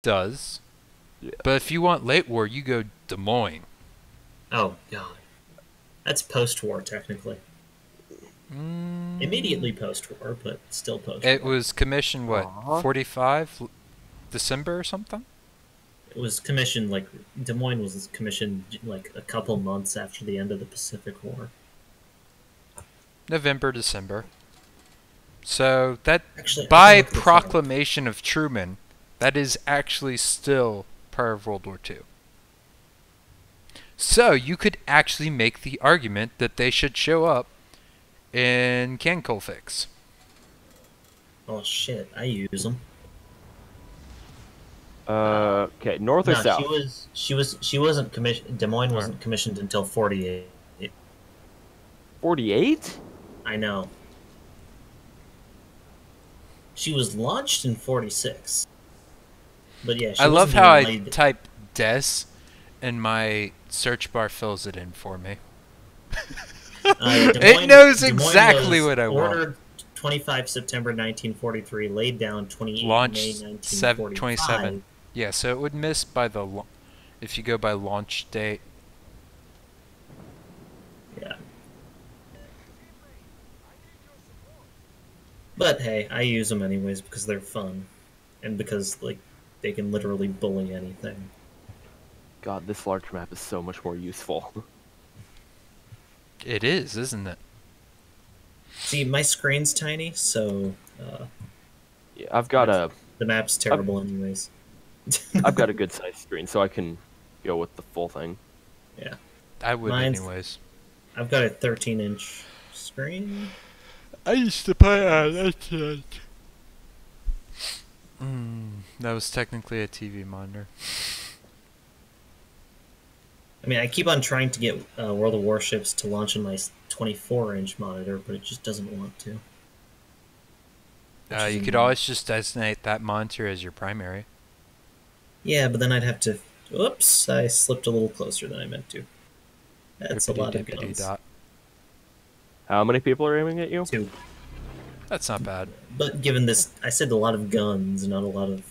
does. Yeah. But if you want late war, you go Des Moines. Oh god, that's post-war technically. Mm, Immediately post-war, but still it post-war. was commissioned, what, Aw. 45? December or something? It was commissioned like Des Moines was commissioned like a couple months after the end of the Pacific War. November, December. So that, Actually, I can by look this up. proclamation of Truman, that is actually still part of World War II. So you could actually make the argument that they should show up in Can Colfix. Oh shit, I use them. Okay, north or No, south? she wasn't commissioned. Des Moines Alright. wasn't commissioned until 48. 48? I know. She was launched in 46. But yeah, she I love wasn't how I even laid. type DES and my search bar fills it in for me. It knows Des Moines exactly was what I want. ordered 25 September 1943, laid down 28 May Launch 1945. 27. Yeah, so it would miss by the if you go by launch date. Yeah. But hey, I use them anyways because they're fun, and because like they can literally bully anything. God, this large map is so much more useful. It is, isn't it? See, my screen's tiny, so Yeah, I've got a the map's terrible anyways. I've got a good sized screen, so I can go with the full thing. Yeah, I would Mine's- anyways. I've got a 13-inch screen. I used to play that. That was technically a TV monitor. I mean, I keep on trying to get World of Warships to launch on my 24-inch monitor, but it just doesn't want to. Which is You could annoying. always just designate that monitor as your primary. Yeah, but then I'd have to. Oops, I slipped a little closer than I meant to. That's a lot of guns. Dot. How many people are aiming at you? Two. That's not bad. But given this, I said a lot of guns, not a lot of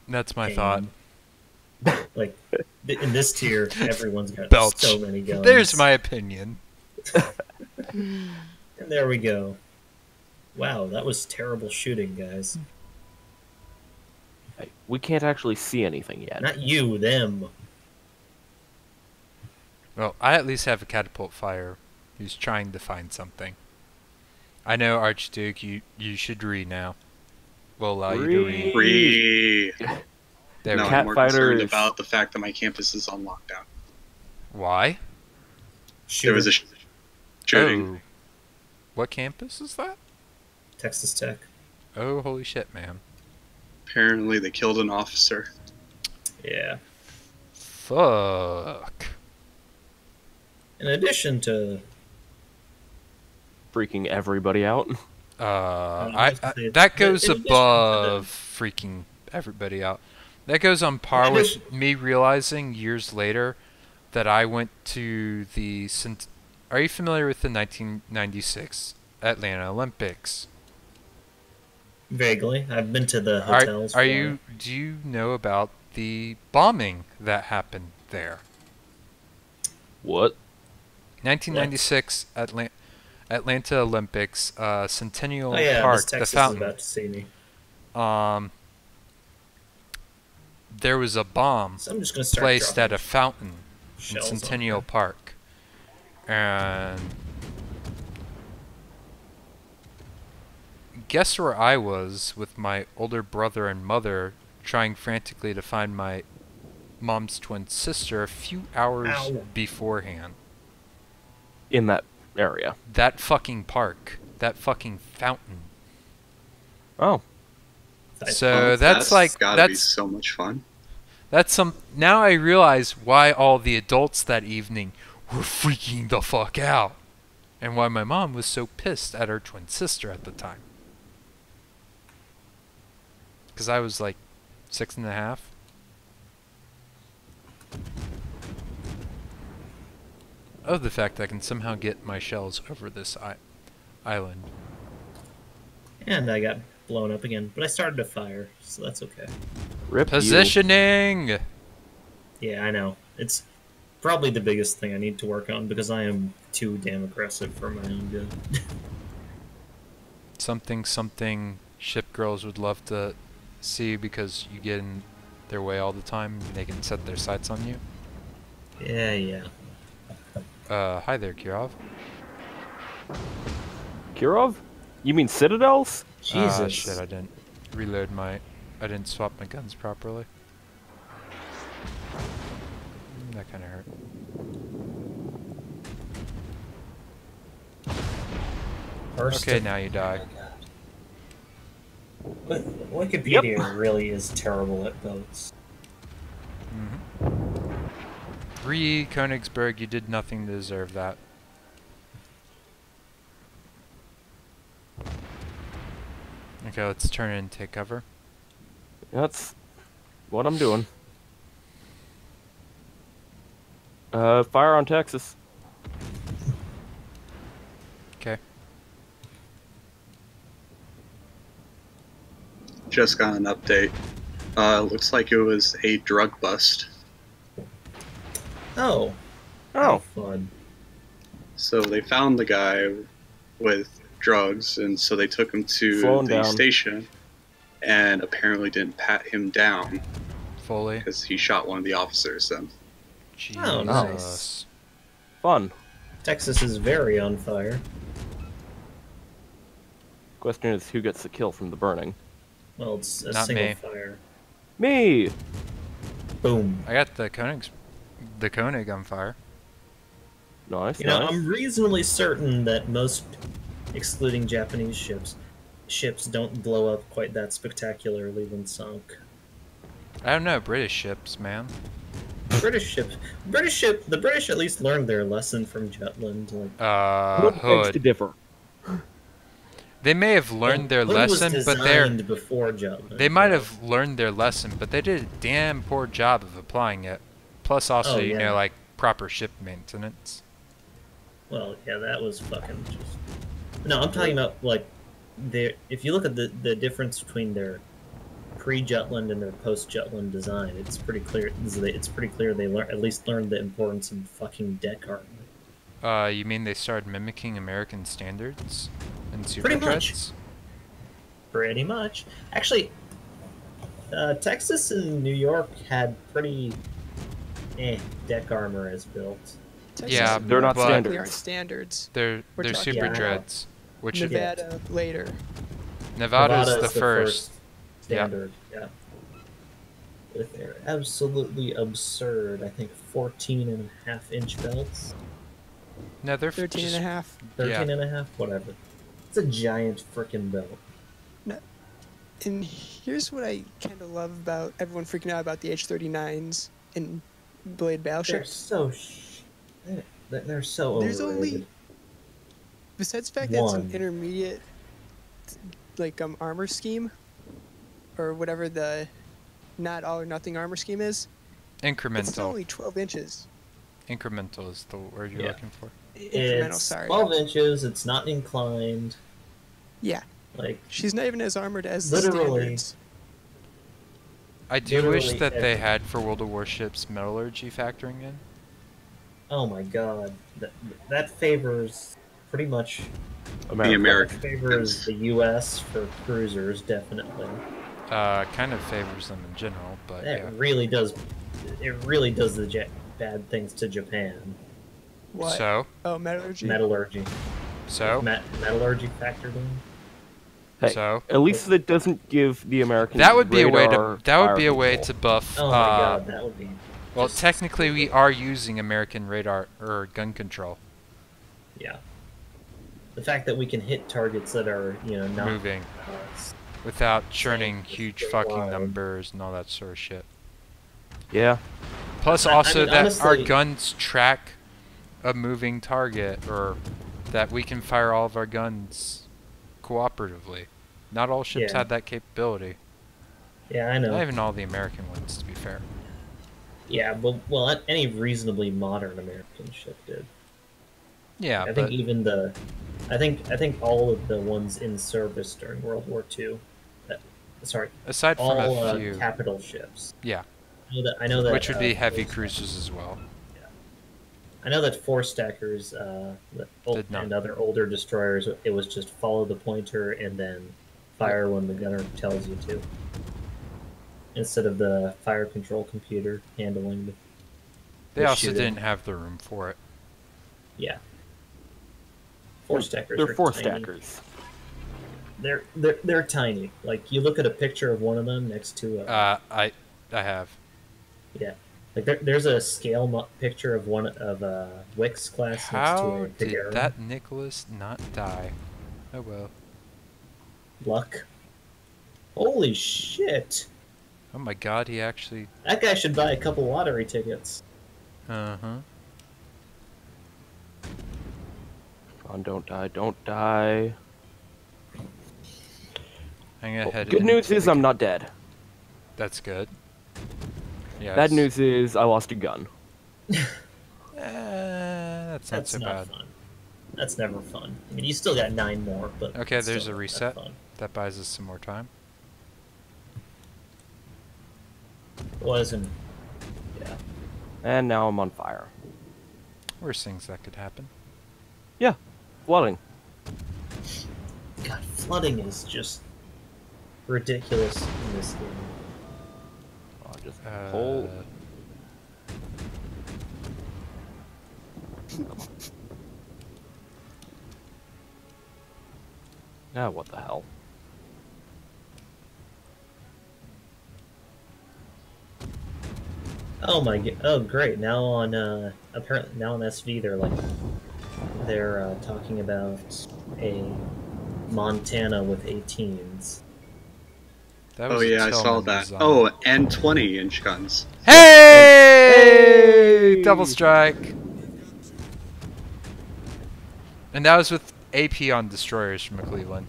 That's my aim. thought. Like in this tier, everyone's got Belch. so many guns. There's my opinion. And there we go. Wow, that was terrible shooting, guys. Hey, we can't actually see anything yet. Not you, them. Well, I at least have a catapult fire who's trying to find something. I know, Archduke, you should read now. We'll allow you to read. Free. There No, we Cat I'm more fighters. concerned about the fact that my campus is on lockdown. Why? There was a shooting. Oh. What campus is that? Texas Tech. Oh, holy shit, man. Apparently, they killed an officer. Yeah. Fuck. In addition to Freaking everybody out. I was gonna say, that goes in addition to above freaking everybody out. That goes on par In with addition- me realizing years later that I went to the. Are you familiar with the 1996 Atlanta Olympics? vaguely, I've been to the hotels. Are you? Do you know about the bombing that happened there? What? 1996 Atlanta Olympics, Centennial Oh yeah, Park, Miss the Texas is fountain. about to see me. There was a bomb So I'm just gonna start placed at dropping a fountain in shells on Centennial her. Park, and guess where I was with my older brother and mother trying frantically to find my mom's twin sister a few hours Ow. beforehand. In that area. That fucking park, that fucking fountain. Oh. So that's like gotta be that's so much fun. That's some. Now I realize why all the adults that evening were freaking the fuck out, and why my mom was so pissed at her twin sister at the time. Because I was like 6.5. Oh, the fact that I can somehow get my shells over this island. And I got blown up again. But I started a fire, so that's okay. Rip you. Positioning. Yeah, I know. It's probably the biggest thing I need to work on because I am too damn aggressive for my own good. Something ship girls would love to see because you get in their way all the time. They can set their sights on you. Yeah. Hi there, Kirov. Kirov? You mean citadels? Jesus. Shit, I didn't reload my... I didn't swap my guns properly. That kind of hurt. Okay, now you die. But Wikipedia really is terrible at boats. Mm-hmm. 3 Königsberg, you did nothing to deserve that. Okay, let's turn and take cover. That's what I'm doing. Fire on Texas. Okay. Just got an update. Looks like it was a drug bust. Oh. Oh. Fun. So they found the guy with drugs, and so they took him to Slow him the down. station, and apparently didn't pat him down Fully. because he shot one of the officers. Then Jesus. Oh, nice. Fun. Texas is very on fire. Question is, who gets the kill from the burning? Well, it's a Not single me. fire. Me! Boom. I got the Koenig on fire. Nice, You know, nice. I'm reasonably certain that most, excluding Japanese ships don't blow up quite that spectacularly when sunk. I don't know, British ships, man. The British at least learned their lesson from Jutland. Like, Would beg to Hood. differ. They may have learned their Hood was lesson, but they're... designed before Jutland. They might have learned their lesson, but they did a damn poor job of applying it. Plus also, Oh, you yeah. know, like, proper ship maintenance. Well, yeah, that was fucking just... No, I'm talking about, like, if you look at the difference between their pre-Jutland and their post-Jutland design, it's pretty clear. It's pretty clear they at least learned the importance of fucking deck armor. You mean they started mimicking American standards in Pretty much. Superjets? Pretty much. Actually, Texas and New York had pretty deck armor as built. Texas Yeah, and they're not New York standards. technically aren't standards. They're We're talking Super about Dreads, which is Nevada later. Nevada's Nevada the is first. standard. Yeah. But they're absolutely absurd. I think 14.5-inch belts. No, they're 13 just, and a half. 13 and a half, whatever. It's a giant frickin' belt. And here's what I kind of love about everyone freaking out about the H-39s and Blade They're battleships. so they're so There's overrated. only, besides the fact that it's an One. intermediate, like, armor scheme, or whatever the not all or nothing armor scheme is, it's incremental. only 12 inches. Incremental is the word you're Yeah. looking for. Incremental, It's sorry. 12 inches. It's not inclined. Yeah, Like, she's not even as armored as the Literally. standards. I do wish Literally that they everything. had for World of Warships metallurgy factoring in. oh my god, that favors pretty much the American. favors the U.S. for cruisers, definitely. Kind of favors them in general, but That yeah. really does. It really does the bad things to Japan. What? So, Oh, metallurgy. Metallurgy. so, Metallurgy factored in. Hey, so. at least it doesn't give the Americans That would be a way radar to. That would fire be a way control. to buff. Oh my god, that would be. Well, just technically, we are using American radar or gun control Yeah. The fact that we can hit targets that are, not moving uh, without churning it's huge pretty fucking wild. numbers and all that sort of shit. Yeah. Plus, I also mean, that our honestly- guns track a moving target, or that we can fire all of our guns cooperatively. Not all ships Yeah. had that capability. Yeah, I know. Not even all the American ones, to be fair. Yeah, but well, any reasonably modern American ship did. Yeah, I but think even I think all of the ones in service during World War II sorry, Aside from all a few. capital ships. Yeah. I know that Which would be heavy those- cruisers as well. I know that four stackers Did not. and other older destroyers, it was just follow the pointer and then fire when the gunner tells you to, instead of the fire control computer handling the. They the also shooting. didn't have the room for it. Yeah. Four stackers. They're are four tiny. stackers. They're tiny. Like you look at a picture of one of them next to I have. yeah. Like there's a scale picture of one of Wix class next How to a did Figaro. that Nicholas not die? Oh well. Luck. Holy shit! Oh my god, he actually. That guy should buy a couple lottery tickets. Uh huh. Come on, don't die, don't die. I'm gonna head Good in news to is the- I'm not dead. That's good. Yeah. Bad news is I lost a gun. That's not That's so not bad. fun. That's never fun. I mean, you still got 9 more, but Okay, it's there's still a not that reset. fun. That buys us some more time. Wasn't. Yeah. And now I'm on fire. Worst things that could happen. Yeah, flooding. God, flooding is just ridiculous in this game. Oh, just Uh, pull. Yeah, what the hell? Oh my god! Oh great! Now on apparently now on SV they're talking about a Montana with 18s. that Oh was a yeah, I saw Tillman that. design. Oh, and 20-inch guns. Hey! Double strike. And that was with AP on destroyers from Cleveland.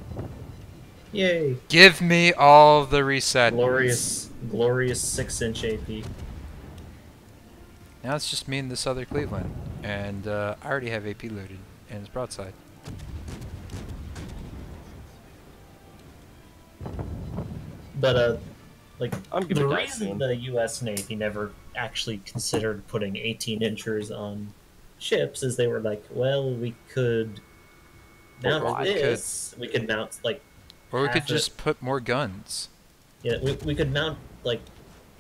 Yay! Give me all the reset. Glorious 6-inch AP. Now it's just me and this other Cleveland, and I already have AP loaded, and it's broadside. But like I'm the gonna die reason soon. the U.S. Navy never actually considered putting 18-inchers on ships is they were like, well, we could mount why? this. We could mount like Or we could half a- just put more guns. yeah, we could mount like.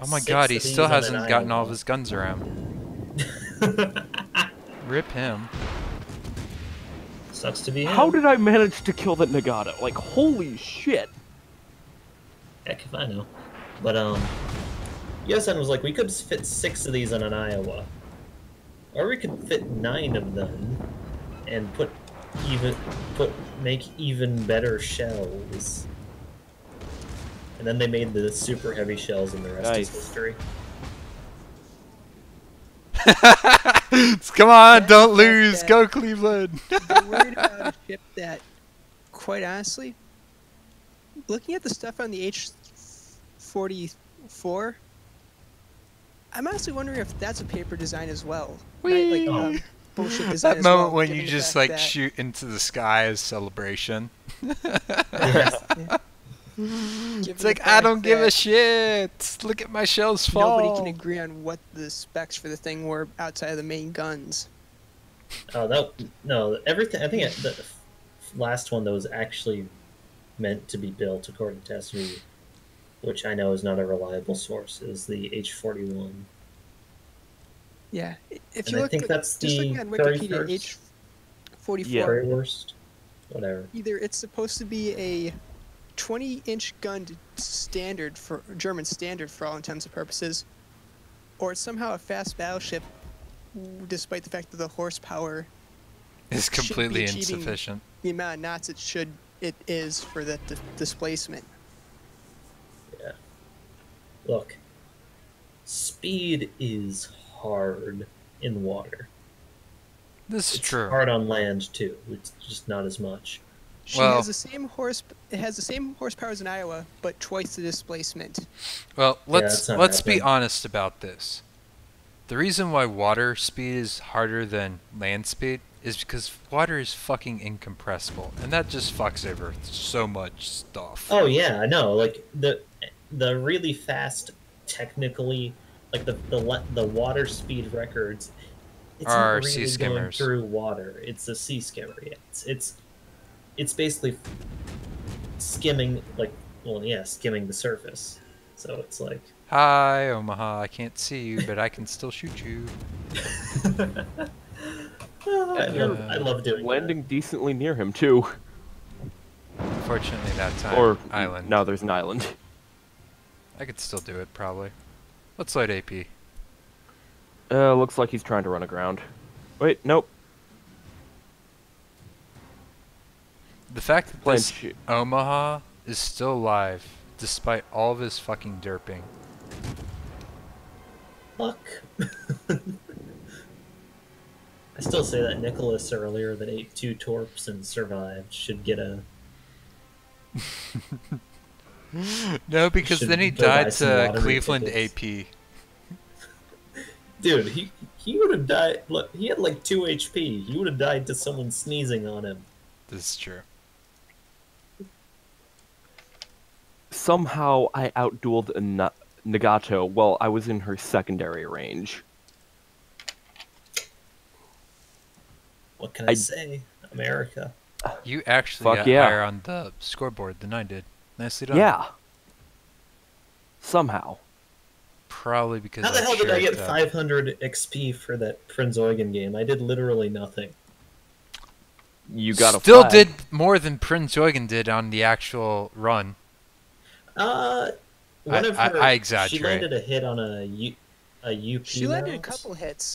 Oh my 6 god, he of these still on an hasn't gotten all of Iowa. his guns around. Rip him. Sucks to be him. How did I manage to kill that Nagato? Like, holy shit! Heck if I know. But USN was like, we could fit 6 of these on an Iowa, or we could fit 9 of them, and make even better shells. And then they made the super heavy shells, and the rest Nice. is history. Come on, That's don't the fact lose. that- Go Cleveland. I'm worried about a ship that, quite honestly, looking at the stuff on the H-44, I'm honestly wondering if that's a paper design as well. Whee! Bullshit design That as moment well, when given you the just fact like that- shoot into the sky as celebration. given It's the like I fact don't give a that shit. Look at my shells fall. Nobody can agree on what the specs for the thing were outside of the main guns. Oh no! Everything. I think the last one that was actually meant to be built, according to SV, which I know is not a reliable source, is the H-41. Yeah, if And you I look think at, that's just the looking on very Wikipedia, first- H-44, Yeah. Very worst. Whatever. either it's supposed to be a 20-inch gun standard for German standard for all intents and purposes, or it's somehow a fast battleship, despite the fact that the horsepower, It's should be completely achieving- insufficient. the amount of knots it is for the displacement. Yeah. Look, speed is hard in water. This is It's true. hard on land too. It's just not as much. She Well- has the same it has the same horsepower as an Iowa, but twice the displacement. Well, that's not let's be happening. honest about this. The reason why water speed is harder than land speed is because water is fucking incompressible, and that just fucks over so much stuff. Oh yeah, I know. Like the really fast, technically, like the water speed records. It's Are not sea really going skimmers. through water. It's a sea skimmer. Yeah. It's basically skimming, like, well, yeah, skimming the surface. So it's like. Hi, Omaha. I can't see you, but I can still shoot you. I love doing Landing decently near him too. Fortunately, that time, Or island. now there's an island. I could still do it, probably. Let's load AP. Looks like he's trying to run aground. Wait, nope. The fact that this Flinch. Omaha is still alive, despite all of his fucking derping. that. Fuck. I still say that Nicholas earlier that ate 2 torps and survived should get a. No, because Should then he go buy died some to lottery Cleveland tickets. AP. Dude, he would have died. Look, he had like 2 HP. He would have died to someone sneezing on him. This is true. Somehow I outdueled Nagato while I was in her secondary range. What can I say? America. You actually Fuck got yeah. higher on the scoreboard than I did. Nicely done. Yeah. Somehow. Probably because How the hell did I get shared, 500 XP for that Prince Eugen game? I did literally nothing. You got a Still flag. did more than Prince Eugen did on the actual run. One of I her, exaggerate. She landed a hit on a UP. She landed a mouse. couple hits.